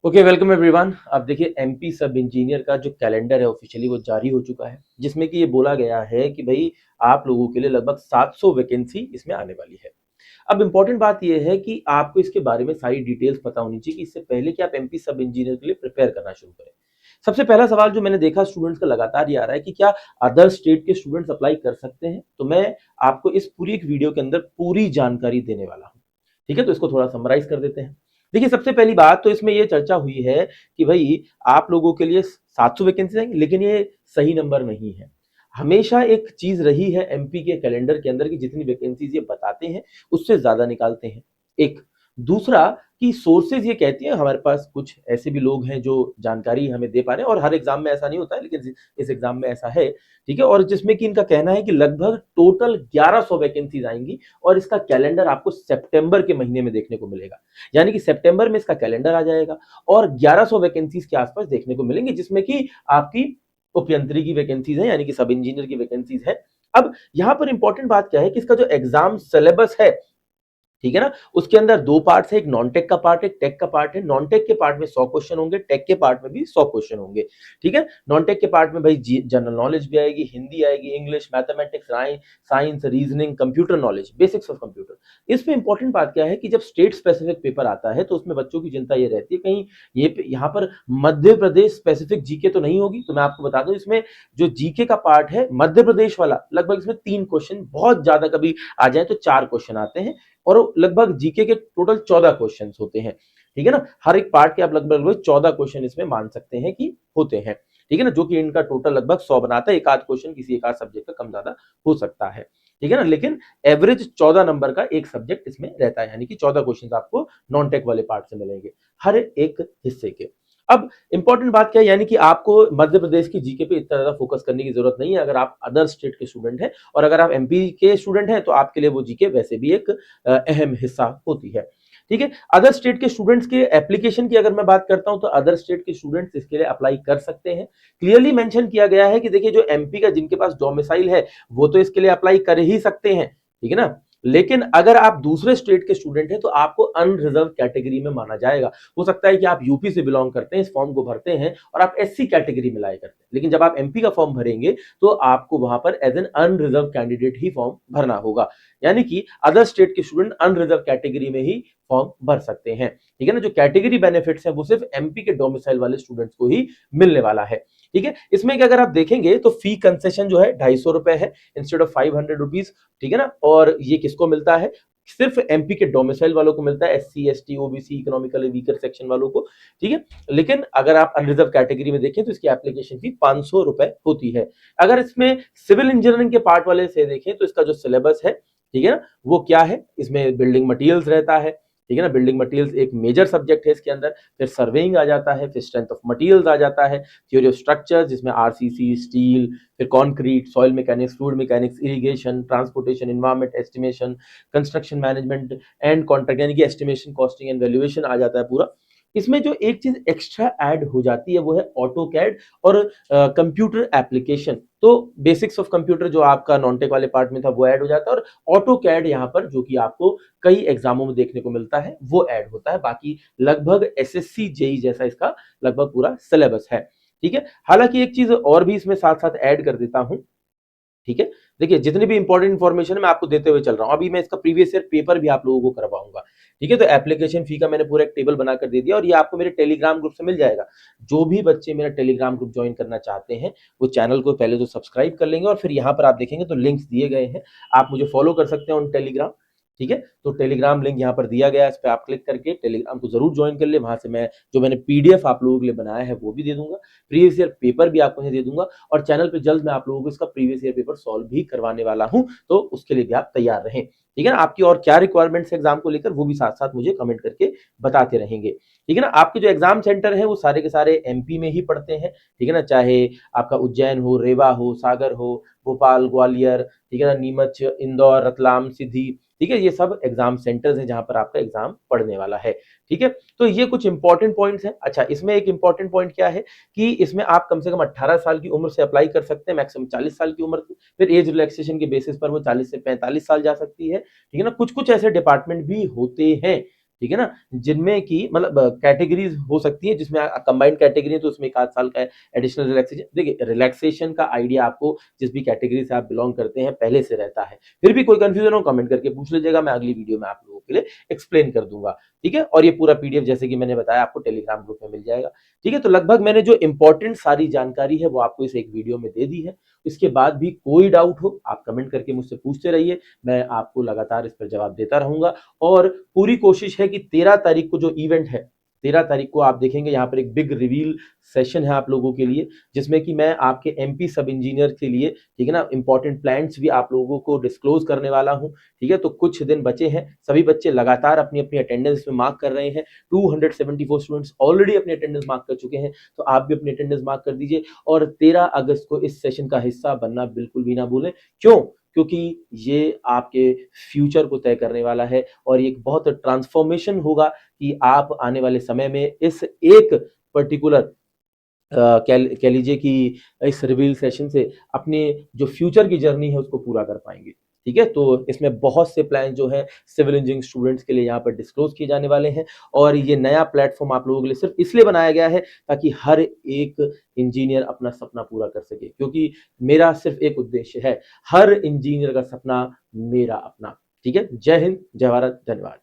Okay, welcome everyone. अब देखिए MP सब इंजीनियर का जो कैलेंडर है ऑफिशियली वो जारी हो चुका है, जिसमें कि ये बोला गया है कि भाई आप लोगों के लिए लगभग 700 वैकेंसी इसमें आने वाली है। अब इम्पोर्टेंट बात ये है कि आपको इसके बारे में सारी डिटेल्स पता होनी चाहिए कि इससे पहले कि आप एमपी सब इंजीनियर के लिए प्रिपेयर करना शुरू करें। सबसे पहला सवाल जो मैंने देखा स्टूडेंट्स का लगातार ये आ रहा है कि क्या अदर स्टेट के स्टूडेंट्स अप्लाई कर सकते हैं? तो मैं आपको इस पूरी एक वीडियो के अंदर पूरी जानकारी देने वाला हूँ। ठीक है, तो इसको थोड़ा समराइज कर देते हैं। देखिए, सबसे पहली बात तो इसमें ये चर्चा हुई है कि भाई आप लोगों के लिए 700 वैकेंसी आएंगी, लेकिन ये सही नंबर नहीं है। हमेशा एक चीज रही है एमपी के कैलेंडर के अंदर कि जितनी वैकेंसीज ये बताते हैं उससे ज्यादा निकालते हैं। एक दूसरा कि सोर्सेज ये कहती हैं, हमारे पास कुछ ऐसे भी लोग हैं जो जानकारी हमें दे पा रहे हैं, और हर एग्जाम में ऐसा नहीं होता है, लेकिन इस एग्जाम में ऐसा है। ठीक है, और जिसमें कि इनका कहना है कि लगभग टोटल 1100 वैकेंसीज आएंगी और इसका कैलेंडर आपको सितंबर के महीने में देखने को मिलेगा। यानी कि सितंबर में इसका कैलेंडर आ जाएगा और 1100 वैकेंसीज के आसपास देखने को मिलेंगे, जिसमें कि आपकी उपयंत्री की वैकेंसीज है, यानी कि सब इंजीनियर की वैकेंसीज है। अब यहां पर इंपॉर्टेंट बात क्या है कि इसका जो एग्जाम सिलेबस है, ठीक है ना, उसके अंदर दो पार्ट्स है, एक नॉन टेक का पार्ट है, एक टेक का पार्ट है। नॉन टेक के पार्ट में 100 क्वेश्चन होंगे, टेक के पार्ट में भी 100 क्वेश्चन होंगे। ठीक है, नॉन टेक के पार्ट में भाई जनरल नॉलेज भी आएगी, हिंदी आएगी, English, mathematics, science, reasoning, computer knowledge, basics of computer. इसमें इंपॉर्टेंट बात क्या है कि जब स्टेट स्पेसिफिक पेपर आता है तो उसमें बच्चों की चिंता ये रहती है कहीं ये यहाँ पर मध्य प्रदेश स्पेसिफिक जीके तो नहीं होगी। तो मैं आपको बता दूं, इसमें जो जीके का पार्ट है मध्य प्रदेश वाला, लगभग इसमें 3 क्वेश्चन, बहुत ज्यादा कभी आ जाए तो 4 क्वेश्चन आते हैं, और लगभग जीके के टोटल 14 क्वेश्चन होते हैं। ठीक है ना, हर एक पार्ट के आप लगभग 14 क्वेश्चन इसमें मान सकते हैं कि होते हैं। ठीक है ना, जो कि इनका टोटल लगभग 100 बनाता है। एक आध क्वेश्चन किसी एक आध सब्जेक्ट का कम ज्यादा हो सकता है। ठीक है ना, लेकिन एवरेज 14 नंबर का एक सब्जेक्ट इसमें रहता है, यानी कि 14 क्वेश्चन आपको नॉन टेक वाले पार्ट से मिलेंगे हर एक हिस्से के। अब इंपॉर्टेंट बात क्या है, यानी कि आपको मध्य प्रदेश की जीके पे इतना ज्यादा फोकस करने की जरूरत नहीं है अगर आप अदर स्टेट के स्टूडेंट हैं, और अगर आप एमपी के स्टूडेंट हैं तो आपके लिए वो जीके वैसे भी एक अहम हिस्सा होती है। ठीक है, अदर स्टेट के स्टूडेंट्स के एप्लीकेशन की अगर मैं बात करता हूं तो अदर स्टेट के स्टूडेंट्स इसके लिए अप्लाई कर सकते हैं। क्लियरली मेंशन किया गया है कि देखिए, जो एमपी का जिनके पास डोमिसाइल है वो तो इसके लिए अप्लाई कर ही सकते हैं। ठीक है ना, लेकिन अगर आप दूसरे स्टेट के स्टूडेंट हैं तो आपको अनरिजर्व कैटेगरी में माना जाएगा। हो सकता है कि आप यूपी से बिलोंग करते हैं, इस फॉर्म को भरते हैं और आप एससी कैटेगरी में लाए करते हैं, लेकिन जब आप एमपी का फॉर्म भरेंगे तो आपको वहां पर एज एन अनरिजर्व कैंडिडेट ही फॉर्म भरना होगा। यानी कि अदर स्टेट के स्टूडेंट अनरिजर्व कैटेगरी में ही फॉर्म भर सकते हैं। ठीक है ना, जो कैटेगरी बेनिफिट्स है वो सिर्फ एमपी के डोमिसाइल वाले स्टूडेंट्स को ही मिलने वाला है। ठीक है, इसमें कि अगर आप देखेंगे तो फी कंसेशन जो है 250 रुपए है इंस्टेड ऑफ 500 रुपीज। ठीक है ना, और ये किसको मिलता है? सिर्फ एमपी के डोमिसाइल वालों को मिलता है, SC, ST, OBC, economically weaker section वालों को। ठीक है, लेकिन अगर आप अनरिजर्व कैटेगरी में देखें तो इसकी एप्लीकेशन फी 500 रुपए होती है। अगर इसमें सिविल इंजीनियरिंग के पार्ट वाले से देखें तो इसका जो सिलेबस है, ठीक है ना, वो क्या है? इसमें बिल्डिंग मटेरियल्स रहता है। ठीक है ना, बिल्डिंग मटेरियल्स एक मेजर सब्जेक्ट है इसके अंदर। फिर सर्वेइंग आ जाता है, फिर स्ट्रेंथ ऑफ मटेरियल्स आ जाता है, थ्योरी ऑफ स्ट्रक्चर जिसमें आरसीसी, स्टील, फिर concrete, soil mechanics, fluid mechanics, irrigation, transportation, environment estimation, construction management and contract, यानी कि एस्टिमेशन, कॉस्टिंग एंड वैल्यूएशन आ जाता है पूरा। इसमें जो एक चीज एक्स्ट्रा ऐड हो जाती है वो है ऑटो कैड और कंप्यूटर एप्लीकेशन। तो बेसिक्स ऑफ कंप्यूटर जो आपका नॉनटेक वाले पार्ट में था वो ऐड हो जाता है, और ऑटो कैड यहाँ पर जो कि आपको कई एग्जामों में देखने को मिलता है वो ऐड होता है। बाकी लगभग एसएससी जेई जैसा इसका लगभग पूरा सिलेबस है। ठीक है, हालांकि एक चीज और भी इसमें साथ साथ ऐड कर देता हूं। ठीक है, देखिए जितनी भी इंपॉर्टेंट इंफॉर्मेशन मैं आपको देते हुए चल रहा हूं, अभी मैं इसका प्रीवियस ईयर पेपर भी आप लोगों को करवाऊंगा। ठीक है, तो एप्लीकेशन फी का मैंने पूरा एक टेबल बनाकर दे दिया और ये आपको मेरे टेलीग्राम ग्रुप से मिल जाएगा। जो भी बच्चे मेरा टेलीग्राम ग्रुप ज्वाइन करना चाहते हैं वो चैनल को पहले तो सब्सक्राइब कर लेंगे, और फिर यहाँ पर आप देखेंगे तो लिंक्स दिए गए हैं, आप मुझे फॉलो कर सकते हैं ऑन टेलीग्राम। ठीक है, तो टेलीग्राम लिंक यहाँ पर दिया गया है, इस पर आप क्लिक करके टेलीग्राम को जरूर ज्वाइन कर ले। वहां से मैं जो मैंने पीडीएफ आप लोगों के लिए बनाया है वो भी दे दूंगा, प्रीवियस ईयर पेपर भी आपको दे दूंगा, और चैनल पे जल्द मैं आप लोगों को इसका प्रीवियस ईयर पेपर सॉल्व भी करवाने वाला हूं, तो उसके लिए भी आप तैयार रहें। ठीक है ना, आपकी और क्या रिक्वायरमेंट्स एग्जाम को लेकर वो भी साथ साथ मुझे कमेंट करके बताते रहेंगे। ठीक है ना, आपके जो एग्जाम सेंटर है वो सारे के सारे एमपी में ही पड़ते हैं। ठीक है ना, चाहे आपका उज्जैन हो, रेवा हो, सागर हो, भोपाल, ग्वालियर, ठीक है ना, नीमच, इंदौर, रतलाम, सिद्धि। ठीक है, ये सब एग्जाम सेंटर्स हैं जहां पर आपका एग्जाम पढ़ने वाला है। ठीक है, तो ये कुछ इंपॉर्टेंट पॉइंट्स हैं। अच्छा, इसमें एक इंपॉर्टेंट पॉइंट क्या है कि इसमें आप कम से कम 18 साल की उम्र से अप्लाई कर सकते हैं, मैक्सिमम 40 साल की उम्र, फिर एज रिलैक्सेशन के बेसिस पर वो 40 से 45 साल जा सकती है। ठीक है ना, कुछ कुछ ऐसे डिपार्टमेंट भी होते हैं, ठीक है ना? जिनमें कि मतलब कैटेगरीज़ हो सकती है जिसमें कंबाइंड कैटेगरी है तो उसमें 1 आध साल का एडिशनल रिलैक्सेशन देखिए रिलैक्सेशन का आइडिया आपको जिस भी कैटेगरी से आप बिलॉन्ग करते हैं पहले से रहता है। फिर भी कोई कन्फ्यूज़न हो कमेंट करके पूछ लीजिएगा, मैं अगली वीडियो में आप लोगों के लिए एक्सप्लेन कर दूँगा, ठीक है? और ये पूरा पीडीएफ जैसे कि मैंने बताया आपको टेलीग्राम ग्रुप में मिल जाएगा, ठीक है? तो लगभग मैंने जो इम्पोर्टेंट सारी जानकारी है वो आपको इस एक वीडियो में दे दी है। इसके बाद भी कोई डाउट हो आप कमेंट करके मुझसे पूछते रहिए, मैं आपको लगातार इस पर जवाब देता रहूँगा और पूरी कोशिश है कि 13 तारीख को जो इवेंट है, 13 तारीख को आप देखेंगे यहाँ पर एक बिग रिवील सेशन है आप लोगों के लिए, जिसमें कि मैं आपके एमपी सब इंजीनियर के लिए, ठीक है ना, इंपॉर्टेंट प्लान्स भी आप लोगों को डिस्क्लोज़ करने वाला हूँ, ठीक है? तो कुछ दिन बचे हैं, सभी बच्चे लगातार अपनी-अपनी अटेंडेंस में मार्क कर रहे हैं, 274 स्टूडेंट्स ऑलरेडी अपनी अटेंडेंस मार्क कर चुके हैं, तो आप भी अपनी अटेंडेंस मार्क कर दीजिए और 13 अगस्त को इस सेशन का हिस्सा बनना बिल्कुल भी ना भूलें। क्यों? क्योंकि ये आपके फ्यूचर को तय करने वाला है और ये एक बहुत ट्रांसफॉर्मेशन होगा कि आप आने वाले समय में इस एक पर्टिकुलर कह लीजिए कि इस रिवील सेशन से अपने जो फ्यूचर की जर्नी है उसको पूरा कर पाएँगे, ठीक है? तो इसमें बहुत से प्लान जो हैं सिविल इंजीनियरिंग स्टूडेंट्स के लिए यहाँ पर डिस्क्लोज़ किए जाने वाले हैं और ये नया प्लेटफ़ॉर्म आप लोगों के लिए सिर्फ़ इसलिए बनाया गया है ताकि हर एक इंजीनियर अपना सपना पूरा कर सके क्योंकि मेरा सिर्फ़ एक उद्देश्य है, हर इंजीनियर का सपना मेरा अपना, ठीक है? जय हिंद, जय भारत, धन्यवाद।